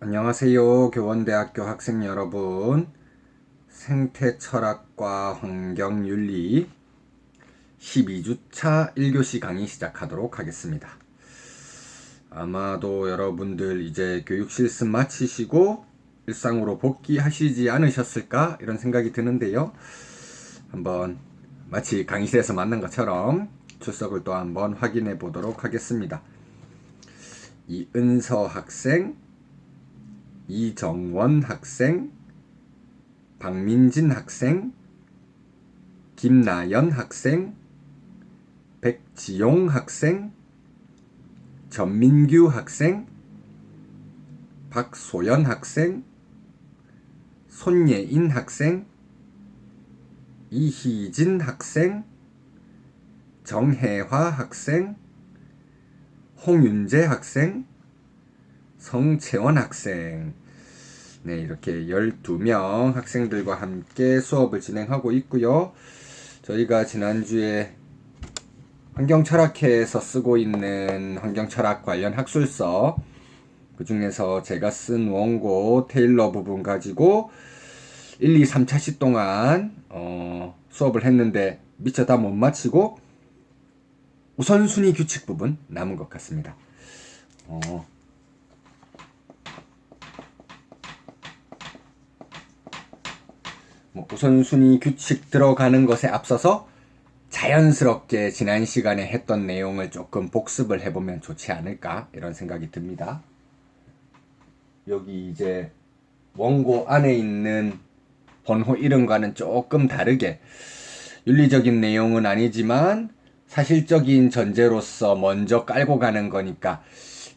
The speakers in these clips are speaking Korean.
안녕하세요. 교원대학교 학생 여러분. 생태철학과 환경윤리 12주차 1교시 강의 시작하도록 하겠습니다. 아마도 여러분들 이제 교육 실습 마치시고 일상으로 복귀하시지 않으셨을까 이런 생각이 드는데요. 한번 마치 강의실에서 만난 것처럼 출석을 또 한번 확인해 보도록 하겠습니다. 이은서 학생, 이정원 학생, 박민진 학생, 김나연 학생, 백지용 학생, 전민규 학생, 박소연 학생, 손예인 학생, 이희진 학생, 정혜화 학생, 홍윤재 학생, 성채원 학생. 네, 이렇게 12명 학생들과 함께 수업을 진행하고 있고요. 저희가 지난주에 환경철학회에서 쓰고 있는 환경철학 관련 학술서, 그 중에서 제가 쓴 원고 테일러 부분 가지고 1, 2, 3차시 동안 수업을 했는데 미처 다 못 마치고 우선순위 규칙 부분 남은 것 같습니다. 우선순위 규칙 들어가는 것에 앞서서 자연스럽게 지난 시간에 했던 내용을 조금 복습을 해보면 좋지 않을까 이런 생각이 듭니다. 여기 이제 원고 안에 있는 번호 이름과는 조금 다르게 윤리적인 내용은 아니지만 사실적인 전제로서 먼저 깔고 가는 거니까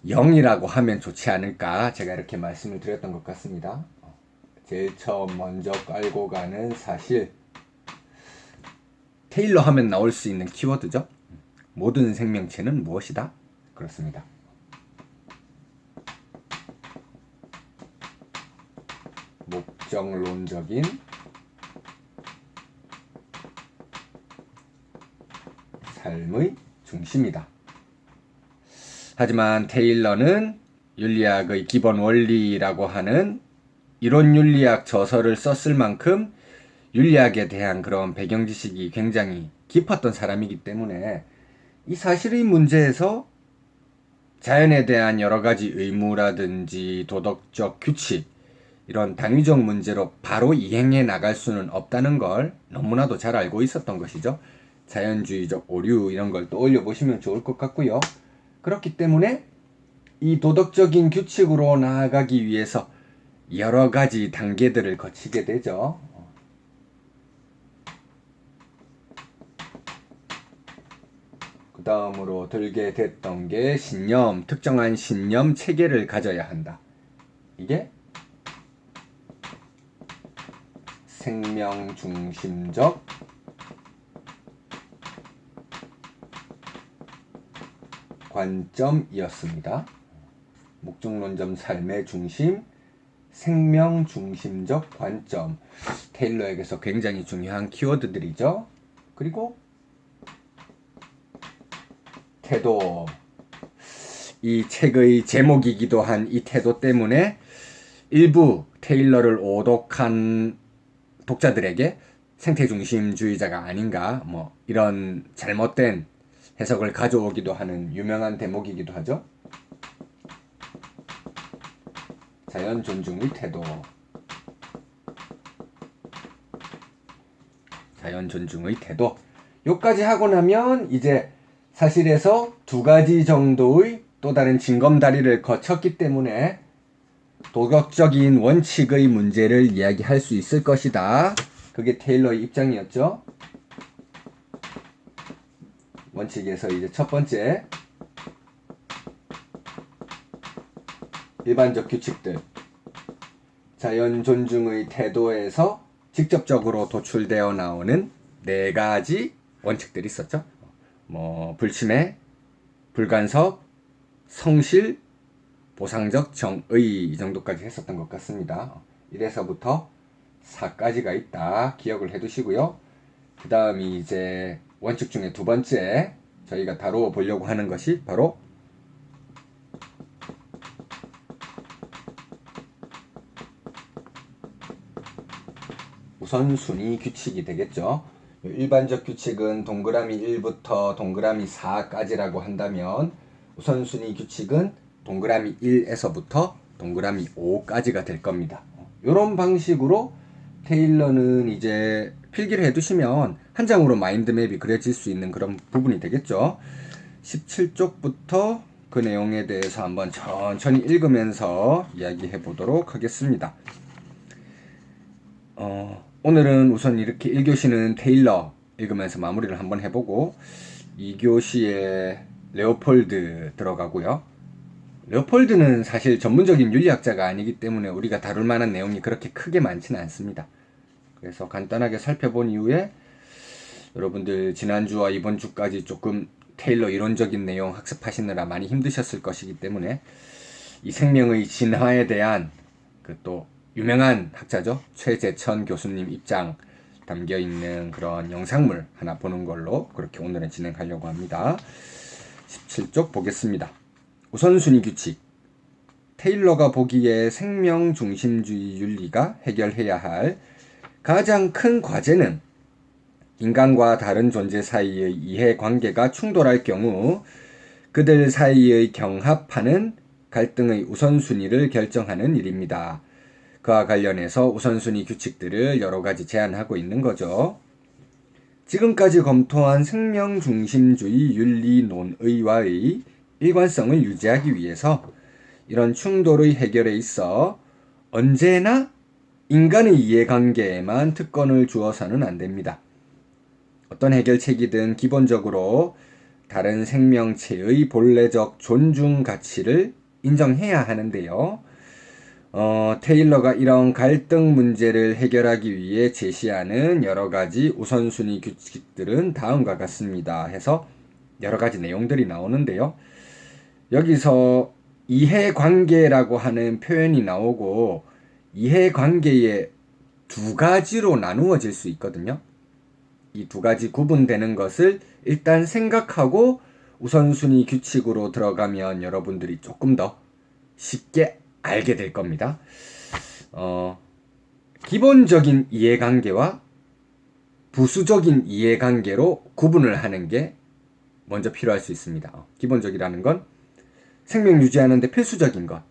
0이라고 하면 좋지 않을까 제가 이렇게 말씀을 드렸던 것 같습니다. 제일 처음 먼저 깔고 가는 사실, 테일러 하면 나올 수 있는 키워드죠. 모든 생명체는 무엇이다? 그렇습니다. 목적론적인 삶의 중심이다. 하지만 테일러는 윤리학의 기본 원리라고 하는 이론 윤리학 저서를 썼을 만큼 윤리학에 대한 그런 배경 지식이 굉장히 깊었던 사람이기 때문에 이 사실의 문제에서 자연에 대한 여러 가지 의무라든지 도덕적 규칙, 이런 당위적 문제로 바로 이행해 나갈 수는 없다는 걸 너무나도 잘 알고 있었던 것이죠. 자연주의적 오류 이런 걸 떠올려 보시면 좋을 것 같고요. 그렇기 때문에 이 도덕적인 규칙으로 나아가기 위해서 여러 가지 단계들을 거치게 되죠. 그 다음으로 들게 됐던 게 신념, 특정한 신념 체계를 가져야 한다. 이게 생명 중심적 관점이었습니다. 목적론점 삶의 중심, 생명 중심적 관점. 테일러에게서 굉장히 중요한 키워드들이죠. 그리고 태도. 이 책의 제목이기도 한 이 태도 때문에 일부 테일러를 오독한 독자들에게 생태중심주의자가 아닌가 뭐 이런 잘못된 해석을 가져오기도 하는 유명한 대목이기도 하죠. 자연 존중의 태도. 자연 존중의 태도. 요까지 하고 나면 이제 사실에서 두 가지 정도의 또 다른 징검다리를 거쳤기 때문에 도덕적인 원칙의 문제를 이야기할 수 있을 것이다. 그게 테일러의 입장이었죠. 원칙에서 이제 첫 번째, 일반적 규칙들, 자연 존중의 태도에서 직접적으로 도출되어 나오는 네 가지 원칙들이 있었죠. 불침해, 불간섭, 성실, 보상적 정의, 이 정도까지 했었던 것 같습니다. 1에서부터 4까지가 있다. 기억을 해두시고요. 그 다음이 이제 원칙 중에 두 번째 저희가 다루어 보려고 하는 것이 바로 우선순위 규칙이 되겠죠. 일반적 규칙은 동그라미 1부터 동그라미 4까지라고 한다면 우선순위 규칙은 동그라미 1에서부터 동그라미 5까지가 될 겁니다. 이런 방식으로 테일러는 이제 필기를 해두시면 한 장으로 마인드맵이 그려질 수 있는 그런 부분이 되겠죠. 17쪽부터 그 내용에 대해서 한번 천천히 읽으면서 이야기해 보도록 하겠습니다. 오늘은 우선 이렇게 1교시는 테일러 읽으면서 마무리를 한번 해보고 2교시에 레오폴드 들어가고요. 레오폴드는 사실 전문적인 윤리학자가 아니기 때문에 우리가 다룰 만한 내용이 그렇게 크게 많지는 않습니다. 그래서 간단하게 살펴본 이후에 여러분들 지난주와 이번 주까지 조금 테일러 이론적인 내용 학습하시느라 많이 힘드셨을 것이기 때문에 이 생명의 진화에 대한 그 또 유명한 학자죠. 최재천 교수님 입장 담겨 있는 그런 영상물 하나 보는 걸로 그렇게 오늘은 진행하려고 합니다. 17쪽 보겠습니다. 우선순위 규칙. 테일러가 보기에 생명 중심주의 윤리가 해결해야 할 가장 큰 과제는 인간과 다른 존재 사이의 이해관계가 충돌할 경우 그들 사이의 경합하는 갈등의 우선순위를 결정하는 일입니다. 그와 관련해서 우선순위 규칙들을 여러 가지 제안하고 있는 거죠. 지금까지 검토한 생명중심주의 윤리논의와의 일관성을 유지하기 위해서 이런 충돌의 해결에 있어 언제나 인간의 이해관계에만 특권을 주어서는 안 됩니다. 어떤 해결책이든 기본적으로 다른 생명체의 본래적 존중 가치를 인정해야 하는데요. 테일러가 이런 갈등 문제를 해결하기 위해 제시하는 여러 가지 우선순위 규칙들은 다음과 같습니다. 해서 여러 가지 내용들이 나오는데요. 여기서 이해관계라고 하는 표현이 나오고 이해관계의 두 가지로 나누어질 수 있거든요. 이 두 가지 구분되는 것을 일단 생각하고 우선순위 규칙으로 들어가면 여러분들이 조금 더 쉽게 알게 될 겁니다. 기본적인 이해관계와 부수적인 이해관계로 구분을 하는 게 먼저 필요할 수 있습니다. 기본적이라는 건 생명 유지하는 데 필수적인 것,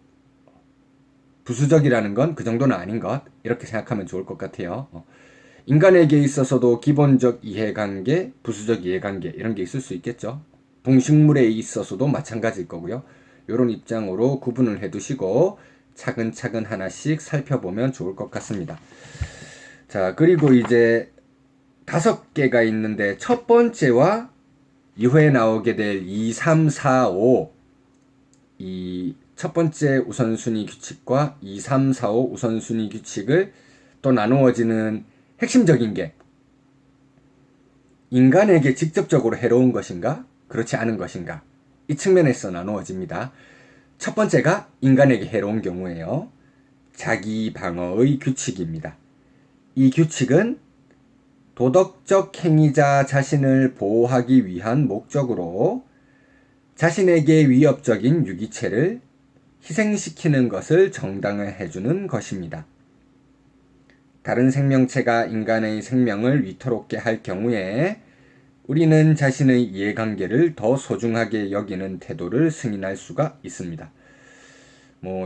부수적이라는 건 그 정도는 아닌 것, 이렇게 생각하면 좋을 것 같아요. 인간에게 있어서도 기본적 이해관계, 부수적 이해관계 이런 게 있을 수 있겠죠. 동식물에 있어서도 마찬가지일 거고요. 이런 입장으로 구분을 해두시고 차근차근 하나씩 살펴보면 좋을 것 같습니다. 자, 그리고 이제 5개가 있는데 첫 번째와 이후에 나오게 될 2, 3, 4, 5 이 첫 번째 우선순위 규칙과 2, 3, 4, 5 우선순위 규칙을 또 나누어지는 핵심적인 게 인간에게 직접적으로 해로운 것인가? 그렇지 않은 것인가? 이 측면에서 나누어집니다. 첫 번째가 인간에게 해로운 경우에요. 자기 방어의 규칙입니다. 이 규칙은 도덕적 행위자 자신을 보호하기 위한 목적으로 자신에게 위협적인 유기체를 희생시키는 것을 정당화해주는 것입니다. 다른 생명체가 인간의 생명을 위태롭게 할 경우에 우리는 자신의 이해관계를 더 소중하게 여기는 태도를 승인할 수가 있습니다.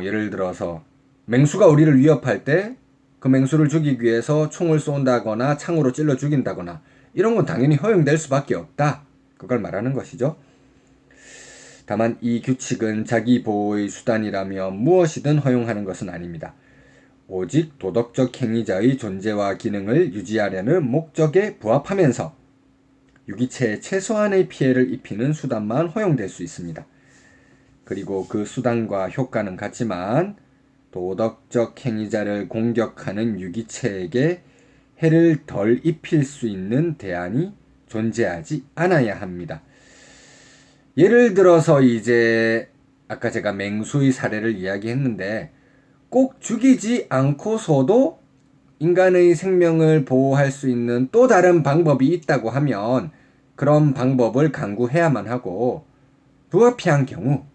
예를 들어서 맹수가 우리를 위협할 때 그 맹수를 죽이기 위해서 총을 쏜다거나 창으로 찔러 죽인다거나 이런 건 당연히 허용될 수밖에 없다. 그걸 말하는 것이죠. 다만 이 규칙은 자기 보호의 수단이라며 무엇이든 허용하는 것은 아닙니다. 오직 도덕적 행위자의 존재와 기능을 유지하려는 목적에 부합하면서 유기체에 최소한의 피해를 입히는 수단만 허용될 수 있습니다. 그리고 그 수단과 효과는 같지만 도덕적 행위자를 공격하는 유기체에게 해를 덜 입힐 수 있는 대안이 존재하지 않아야 합니다. 예를 들어서 이제 아까 제가 맹수의 사례를 이야기했는데 꼭 죽이지 않고서도 인간의 생명을 보호할 수 있는 또 다른 방법이 있다고 하면 그런 방법을 강구해야만 하고 불가피한 경우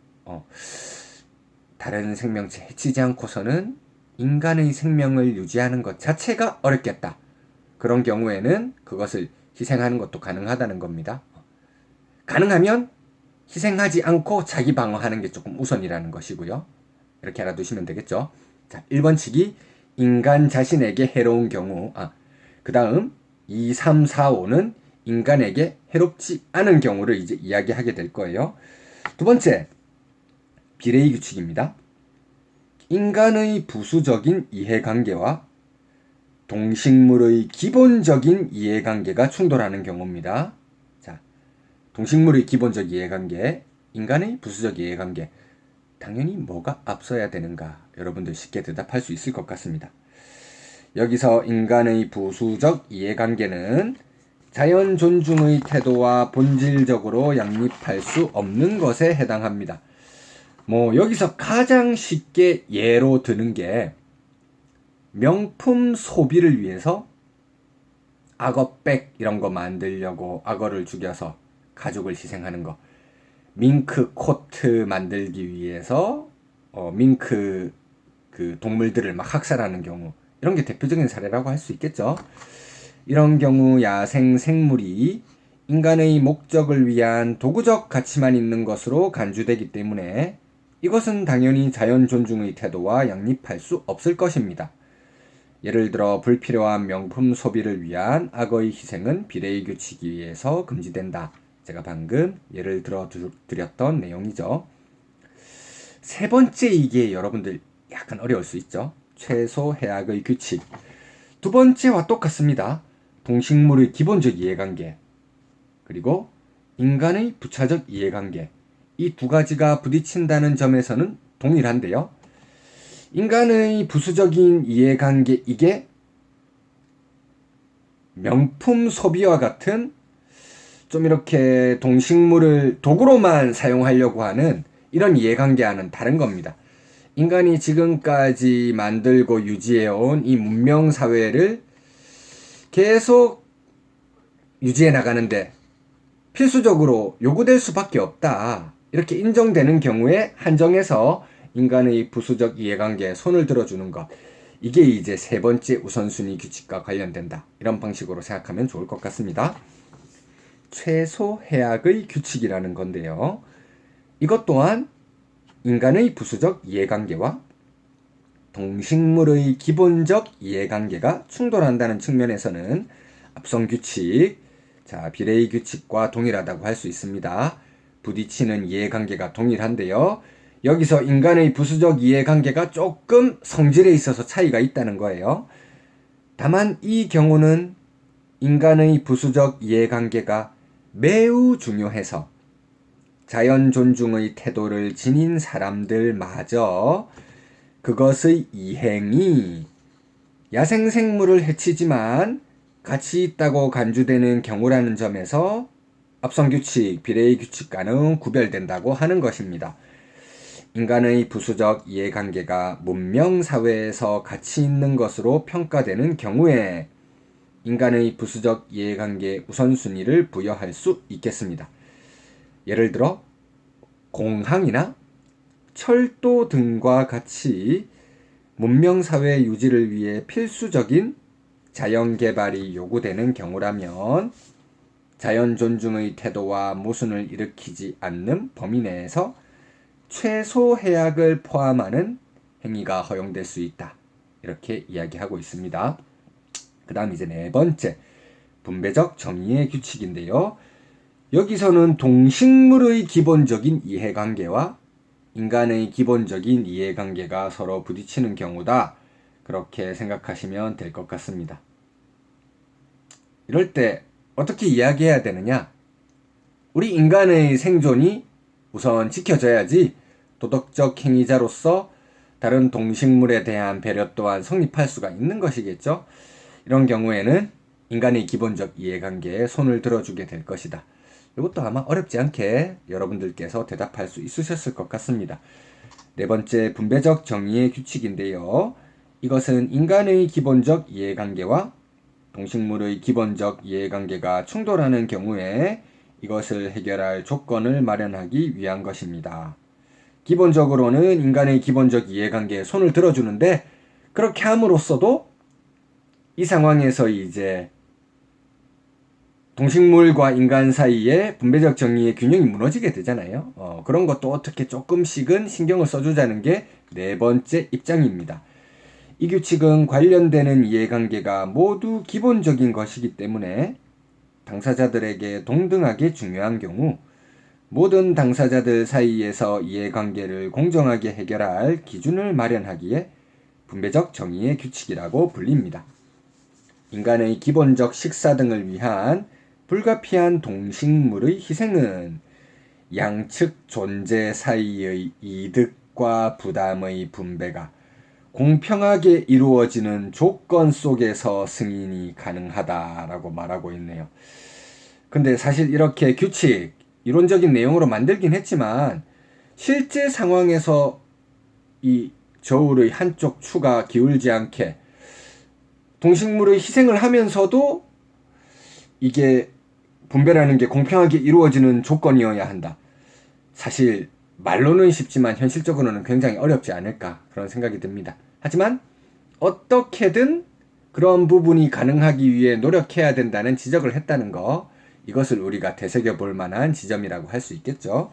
다른 생명체 해치지 않고서는 인간의 생명을 유지하는 것 자체가 어렵겠다. 그런 경우에는 그것을 희생하는 것도 가능하다는 겁니다. 가능하면 희생하지 않고 자기 방어하는 게 조금 우선이라는 것이고요. 이렇게 알아두시면 되겠죠. 자, 1번 치기 인간 자신에게 해로운 경우. 그 다음 2, 3, 4, 5는 인간에게 해롭지 않은 경우를 이제 이야기하게 될 거예요. 두 번째, 비례의 규칙입니다. 인간의 부수적인 이해관계와 동식물의 기본적인 이해관계가 충돌하는 경우입니다. 자, 동식물의 기본적 이해관계, 인간의 부수적 이해관계. 당연히 뭐가 앞서야 되는가? 여러분들 쉽게 대답할 수 있을 것 같습니다. 여기서 인간의 부수적 이해관계는 자연 존중의 태도와 본질적으로 양립할 수 없는 것에 해당합니다. 여기서 가장 쉽게 예로 드는 게 명품 소비를 위해서 악어백 이런 거 만들려고 악어를 죽여서 가죽을 희생하는 거. 밍크 코트 만들기 위해서 밍크 그 동물들을 막 학살하는 경우. 이런 게 대표적인 사례라고 할 수 있겠죠. 이런 경우 야생 생물이 인간의 목적을 위한 도구적 가치만 있는 것으로 간주되기 때문에 이것은 당연히 자연 존중의 태도와 양립할 수 없을 것입니다. 예를 들어 불필요한 명품 소비를 위한 악어의 희생은 비례의 규칙에 의해서 금지된다. 제가 방금 예를 들어 드렸던 내용이죠. 세 번째, 이게 여러분들 약간 어려울 수 있죠. 최소 해악의 규칙. 두 번째와 똑같습니다. 동식물의 기본적 이해관계, 그리고 인간의 부차적 이해관계. 이 두 가지가 부딪힌다는 점에서는 동일한데요. 인간의 부수적인 이해관계, 이게 명품 소비와 같은 좀 이렇게 동식물을 도구로만 사용하려고 하는 이런 이해관계와는 다른 겁니다. 인간이 지금까지 만들고 유지해온 이 문명사회를 계속 유지해 나가는데 필수적으로 요구될 수밖에 없다. 이렇게 인정되는 경우에 한정해서 인간의 부수적 이해관계에 손을 들어주는 것. 이게 이제 세 번째 우선순위 규칙과 관련된다. 이런 방식으로 생각하면 좋을 것 같습니다. 최소 해악의 규칙이라는 건데요. 이것 또한 인간의 부수적 이해관계와 동식물의 기본적 이해관계가 충돌한다는 측면에서는 앞선 규칙, 비례의 규칙과 동일하다고 할 수 있습니다. 부딪히는 이해관계가 동일한데요. 여기서 인간의 부수적 이해관계가 조금 성질에 있어서 차이가 있다는 거예요. 다만 이 경우는 인간의 부수적 이해관계가 매우 중요해서 자연 존중의 태도를 지닌 사람들마저 그것의 이행이 야생생물을 해치지만 가치 있다고 간주되는 경우라는 점에서 앞선 규칙, 비례의 규칙과는 구별된다고 하는 것입니다. 인간의 부수적 이해관계가 문명사회에서 가치 있는 것으로 평가되는 경우에 인간의 부수적 이해관계 우선순위를 부여할 수 있겠습니다. 예를 들어 공항이나 철도 등과 같이 문명사회 유지를 위해 필수적인 자연개발이 요구되는 경우라면 자연 존중의 태도와 모순을 일으키지 않는 범위 내에서 최소 해악을 포함하는 행위가 허용될 수 있다. 이렇게 이야기하고 있습니다. 그 다음 이제 네 번째, 분배적 정의의 규칙인데요. 여기서는 동식물의 기본적인 이해관계와 인간의 기본적인 이해관계가 서로 부딪히는 경우다. 그렇게 생각하시면 될 것 같습니다. 이럴 때 어떻게 이야기해야 되느냐? 우리 인간의 생존이 우선 지켜져야지 도덕적 행위자로서 다른 동식물에 대한 배려 또한 성립할 수가 있는 것이겠죠. 이런 경우에는 인간의 기본적 이해관계에 손을 들어주게 될 것이다. 이것도 아마 어렵지 않게 여러분들께서 대답할 수 있으셨을 것 같습니다. 네 번째, 분배적 정의의 규칙인데요. 이것은 인간의 기본적 이해관계와 동식물의 기본적 이해관계가 충돌하는 경우에 이것을 해결할 조건을 마련하기 위한 것입니다. 기본적으로는 인간의 기본적 이해관계에 손을 들어주는데 그렇게 함으로써도 이 상황에서 이제 동식물과 인간 사이의 분배적 정의의 균형이 무너지게 되잖아요. 그런 것도 어떻게 조금씩은 신경을 써주자는 게 네 번째 입장입니다. 이 규칙은 관련되는 이해관계가 모두 기본적인 것이기 때문에 당사자들에게 동등하게 중요한 경우 모든 당사자들 사이에서 이해관계를 공정하게 해결할 기준을 마련하기에 분배적 정의의 규칙이라고 불립니다. 인간의 기본적 식사 등을 위한 불가피한 동식물의 희생은 양측 존재 사이의 이득과 부담의 분배가 공평하게 이루어지는 조건 속에서 승인이 가능하다라고 말하고 있네요. 근데 사실 이렇게 규칙, 이론적인 내용으로 만들긴 했지만 실제 상황에서 이 저울의 한쪽 추가 기울지 않게 동식물의 희생을 하면서도 이게 분배라는 게 공평하게 이루어지는 조건이어야 한다. 사실 말로는 쉽지만 현실적으로는 굉장히 어렵지 않을까 그런 생각이 듭니다. 하지만 어떻게든 그런 부분이 가능하기 위해 노력해야 된다는 지적을 했다는 거, 이것을 우리가 되새겨볼 만한 지점이라고 할 수 있겠죠.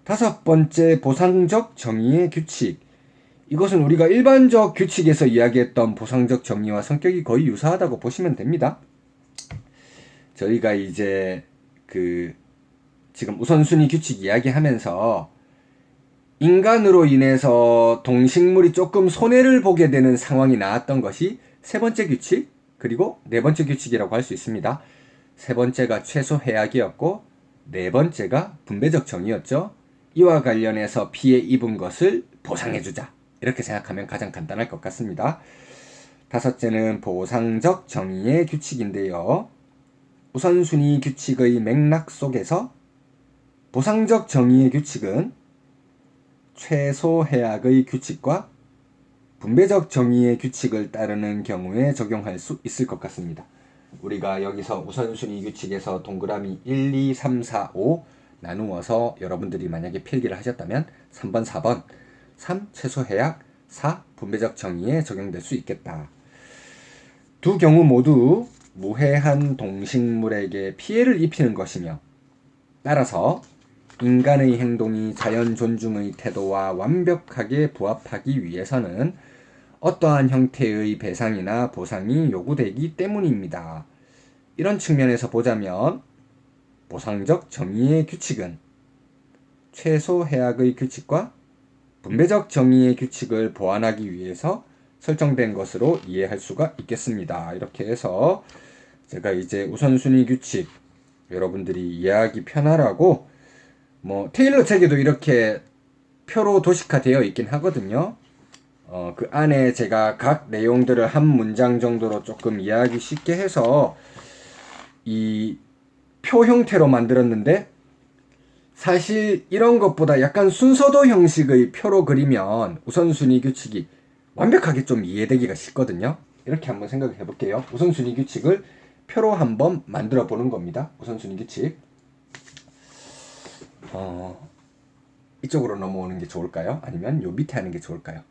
다섯 번째, 보상적 정의의 규칙. 이것은 우리가 일반적 규칙에서 이야기했던 보상적 정의와 성격이 거의 유사하다고 보시면 됩니다. 저희가 이제 지금 우선순위 규칙 이야기하면서 인간으로 인해서 동식물이 조금 손해를 보게 되는 상황이 나왔던 것이 세 번째 규칙, 그리고 네 번째 규칙이라고 할 수 있습니다. 세 번째가 최소 해악이었고 네 번째가 분배적 정의였죠. 이와 관련해서 피해 입은 것을 보상해주자, 이렇게 생각하면 가장 간단할 것 같습니다. 다섯째는 보상적 정의의 규칙인데요. 우선순위 규칙의 맥락 속에서 보상적 정의의 규칙은 최소 해악의 규칙과 분배적 정의의 규칙을 따르는 경우에 적용할 수 있을 것 같습니다. 우리가 여기서 우선순위 규칙에서 동그라미 1, 2, 3, 4, 5 나누어서 여러분들이 만약에 필기를 하셨다면 3번, 4번 3. 최소 해악, 4. 분배적 정의에 적용될 수 있겠다. 두 경우 모두 무해한 동식물에게 피해를 입히는 것이며, 따라서 인간의 행동이 자연 존중의 태도와 완벽하게 부합하기 위해서는 어떠한 형태의 배상이나 보상이 요구되기 때문입니다. 이런 측면에서 보자면 보상적 정의의 규칙은 최소 해악의 규칙과 분배적 정의의 규칙을 보완하기 위해서 설정된 것으로 이해할 수가 있겠습니다. 이렇게 해서 제가 이제 우선순위 규칙 여러분들이 이해하기 편하라고 테일러 책에도 이렇게 표로 도식화되어 있긴 하거든요. 그 안에 제가 각 내용들을 한 문장 정도로 조금 이해하기 쉽게 해서 이 표 형태로 만들었는데, 사실 이런 것보다 약간 순서도 형식의 표로 그리면 우선순위 규칙이 완벽하게 좀 이해되기가 쉽거든요. 이렇게 한번 생각해 볼게요. 우선순위 규칙을 표로 한번 만들어 보는 겁니다. 우선순위 규칙. 이쪽으로 넘어오는 게 좋을까요? 아니면 요 밑에 하는 게 좋을까요?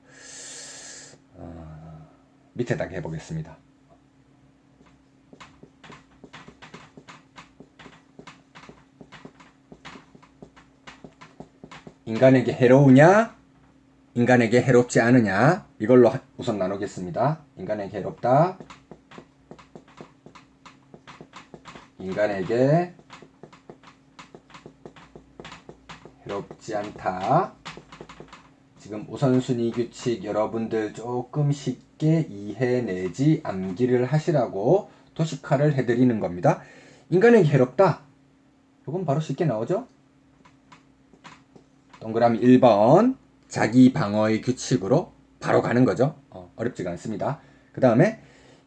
밑에다가 해보겠습니다. 인간에게 해로우냐? 인간에게 해롭지 않으냐? 이걸로 우선 나누겠습니다. 인간에게 해롭다. 인간에게 해롭지 않다. 지금 우선순위 규칙 여러분들 조금 쉽게 이해내지 암기를 하시라고 도식화를 해드리는 겁니다. 인간에게 해롭다. 이건 바로 쉽게 나오죠? 동그라미 1번 자기 방어의 규칙으로 바로 가는 거죠. 어렵지가 않습니다. 그 다음에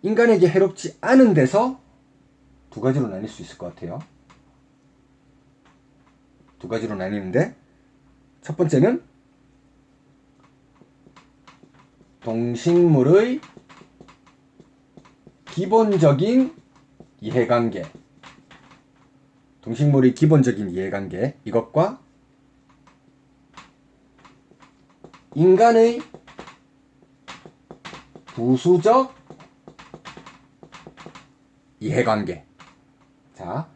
인간에게 해롭지 않은 데서 두 가지로 나뉠 수 있을 것 같아요. 두 가지로 나뉘는데, 첫 번째는 동식물의 기본적인 이해관계, 동식물의 기본적인 이해관계, 이것과 인간의 부수적 이해관계. 자,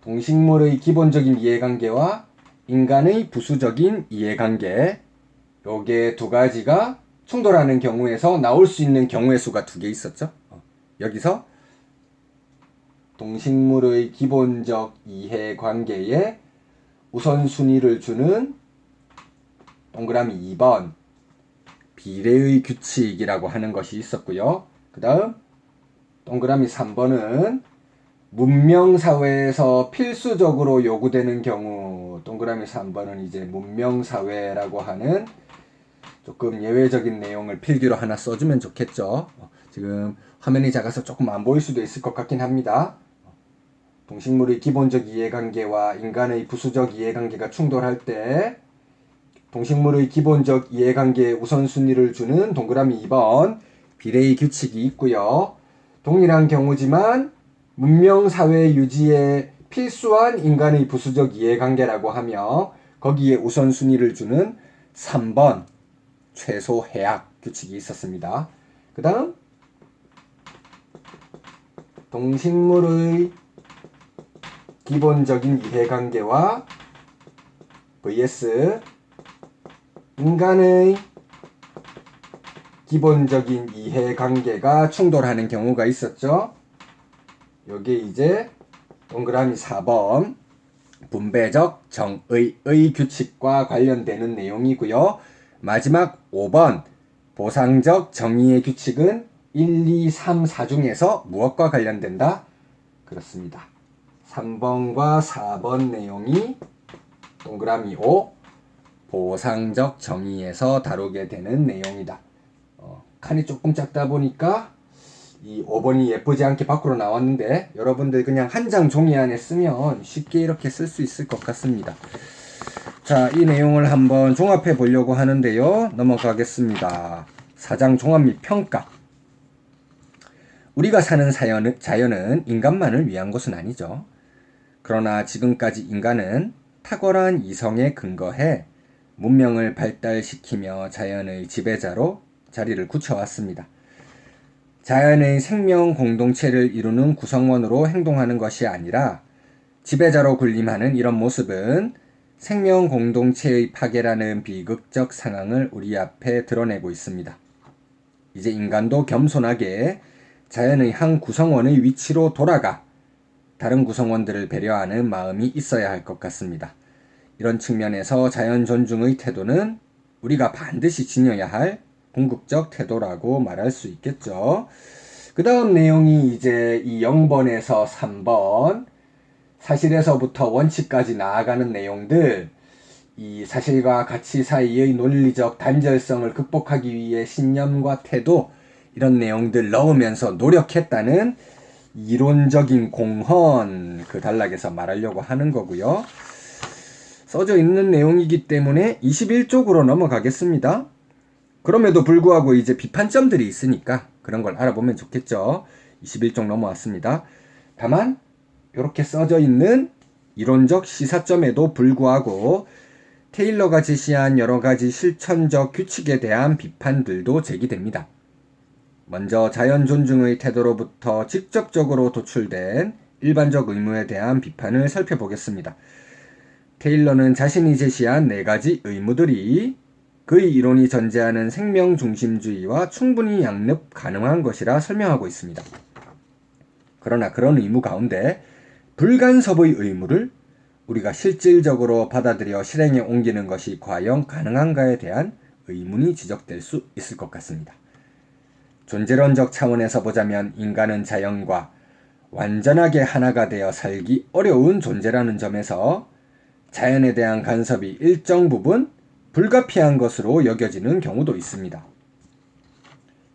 동식물의 기본적인 이해관계와 인간의 부수적인 이해관계. 요게 두 가지가 충돌하는 경우에서 나올 수 있는 경우의 수가 두 개 있었죠. 여기서 동식물의 기본적 이해관계에 우선순위를 주는 동그라미 2번 비례의 규칙이라고 하는 것이 있었고요. 그 다음 동그라미 3번은 문명사회에서 필수적으로 요구되는 경우, 동그라미 3번은 이제 문명사회라고 하는 조금 예외적인 내용을 필기로 하나 써주면 좋겠죠. 지금 화면이 작아서 조금 안 보일 수도 있을 것 같긴 합니다. 동식물의 기본적 이해관계와 인간의 부수적 이해관계가 충돌할 때 동식물의 기본적 이해관계에 우선순위를 주는 동그라미 2번 비례의 규칙이 있고요. 동일한 경우지만 문명사회 유지에 필수한 인간의 부수적 이해관계라고 하며 거기에 우선순위를 주는 3번 최소 해약 규칙이 있었습니다. 그 다음 동식물의 기본적인 이해관계와 vs 인간의 기본적인 이해관계가 충돌하는 경우가 있었죠. 요게 이제 동그라미 4번 분배적 정의의 규칙과 관련되는 내용이고요. 마지막 5번 보상적 정의의 규칙은 1, 2, 3, 4 중에서 무엇과 관련된다? 그렇습니다. 3번과 4번 내용이 동그라미 5 보상적 정의에서 다루게 되는 내용이다. 칸이 조금 작다 보니까 이 5번이 예쁘지 않게 밖으로 나왔는데 여러분들 그냥 한 장 종이 안에 쓰면 쉽게 이렇게 쓸 수 있을 것 같습니다. 자, 이 내용을 한번 종합해 보려고 하는데요. 넘어가겠습니다. 4장 종합 및 평가. 우리가 사는 자연은 인간만을 위한 것은 아니죠. 그러나 지금까지 인간은 탁월한 이성에 근거해 문명을 발달시키며 자연의 지배자로 자리를 굳혀왔습니다. 자연의 생명 공동체를 이루는 구성원으로 행동하는 것이 아니라 지배자로 군림하는 이런 모습은 생명 공동체의 파괴라는 비극적 상황을 우리 앞에 드러내고 있습니다. 이제 인간도 겸손하게 자연의 한 구성원의 위치로 돌아가 다른 구성원들을 배려하는 마음이 있어야 할 것 같습니다. 이런 측면에서 자연 존중의 태도는 우리가 반드시 지녀야 할 궁극적 태도라고 말할 수 있겠죠. 그 다음 내용이 이제 이 0번에서 3번 사실에서부터 원칙까지 나아가는 내용들, 이 사실과 가치 사이의 논리적 단절성을 극복하기 위해 신념과 태도 이런 내용들 넣으면서 노력했다는 이론적인 공헌 그 단락에서 말하려고 하는 거고요. 써져 있는 내용이기 때문에 21쪽으로 넘어가겠습니다. 그럼에도 불구하고 이제 비판점들이 있으니까 그런 걸 알아보면 좋겠죠. 21쪽 넘어왔습니다. 다만 이렇게 써져 있는 이론적 시사점에도 불구하고 테일러가 제시한 여러 가지 실천적 규칙에 대한 비판들도 제기됩니다. 먼저 자연 존중의 태도로부터 직접적으로 도출된 일반적 의무에 대한 비판을 살펴보겠습니다. 테일러는 자신이 제시한 4가지 의무들이 그의 이론이 전제하는 생명 중심주의와 충분히 양립 가능한 것이라 설명하고 있습니다. 그러나 그런 의무 가운데 불간섭의 의무를 우리가 실질적으로 받아들여 실행에 옮기는 것이 과연 가능한가에 대한 의문이 지적될 수 있을 것 같습니다. 존재론적 차원에서 보자면 인간은 자연과 완전하게 하나가 되어 살기 어려운 존재라는 점에서 자연에 대한 간섭이 일정 부분 불가피한 것으로 여겨지는 경우도 있습니다.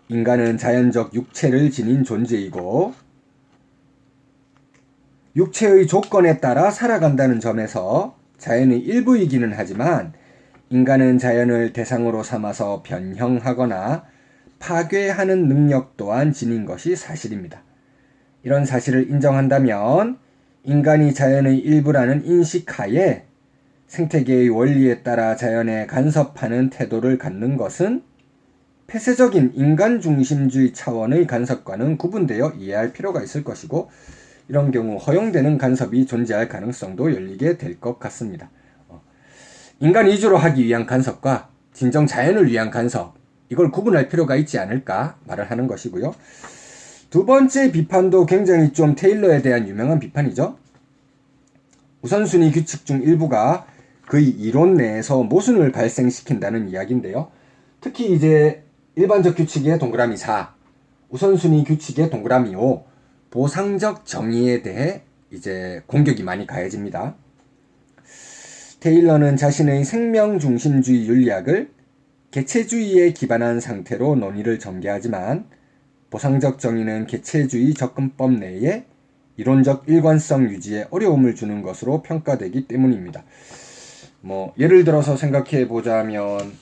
인간은 자연적 육체를 지닌 존재이고 육체의 조건에 따라 살아간다는 점에서 자연의 일부이기는 하지만 인간은 자연을 대상으로 삼아서 변형하거나 파괴하는 능력 또한 지닌 것이 사실입니다. 이런 사실을 인정한다면 인간이 자연의 일부라는 인식하에 생태계의 원리에 따라 자연에 간섭하는 태도를 갖는 것은 폐쇄적인 인간 중심주의 차원의 간섭과는 구분되어 이해할 필요가 있을 것이고 이런 경우 허용되는 간섭이 존재할 가능성도 열리게 될 것 같습니다. 인간 위주로 하기 위한 간섭과 진정 자연을 위한 간섭, 이걸 구분할 필요가 있지 않을까 말을 하는 것이고요. 두 번째 비판도 굉장히 좀 테일러에 대한 유명한 비판이죠. 우선순위 규칙 중 일부가 그의 이론 내에서 모순을 발생시킨다는 이야기인데요. 특히 이제 일반적 규칙의 동그라미 4, 우선순위 규칙의 동그라미 5, 보상적 정의에 대해 이제 공격이 많이 가해집니다. 테일러는 자신의 생명중심주의 윤리학을 개체주의에 기반한 상태로 논의를 전개하지만 보상적 정의는 개체주의 접근법 내에 이론적 일관성 유지에 어려움을 주는 것으로 평가되기 때문입니다. 예를 들어서 생각해 보자면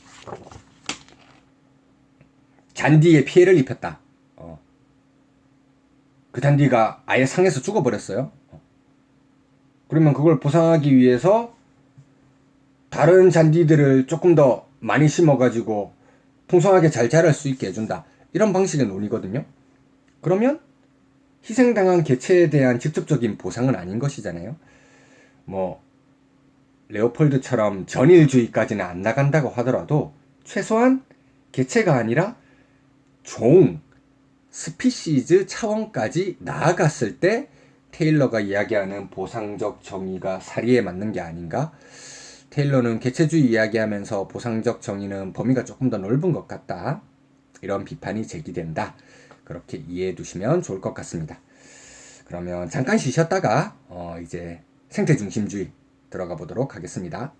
잔디에 피해를 입혔다. 그 잔디가 아예 상해서 죽어버렸어요. 그러면 그걸 보상하기 위해서 다른 잔디들을 조금 더 많이 심어가지고 풍성하게 잘 자랄 수 있게 해준다. 이런 방식의 논의거든요. 그러면 희생당한 개체에 대한 직접적인 보상은 아닌 것이잖아요. 레오폴드처럼 전일주의까지는 안 나간다고 하더라도 최소한 개체가 아니라 종, 스피시즈 차원까지 나아갔을 때 테일러가 이야기하는 보상적 정의가 사리에 맞는 게 아닌가? 테일러는 개체주의 이야기하면서 보상적 정의는 범위가 조금 더 넓은 것 같다. 이런 비판이 제기된다. 그렇게 이해해 두시면 좋을 것 같습니다. 그러면 잠깐 쉬셨다가 이제 생태중심주의 들어가 보도록 하겠습니다.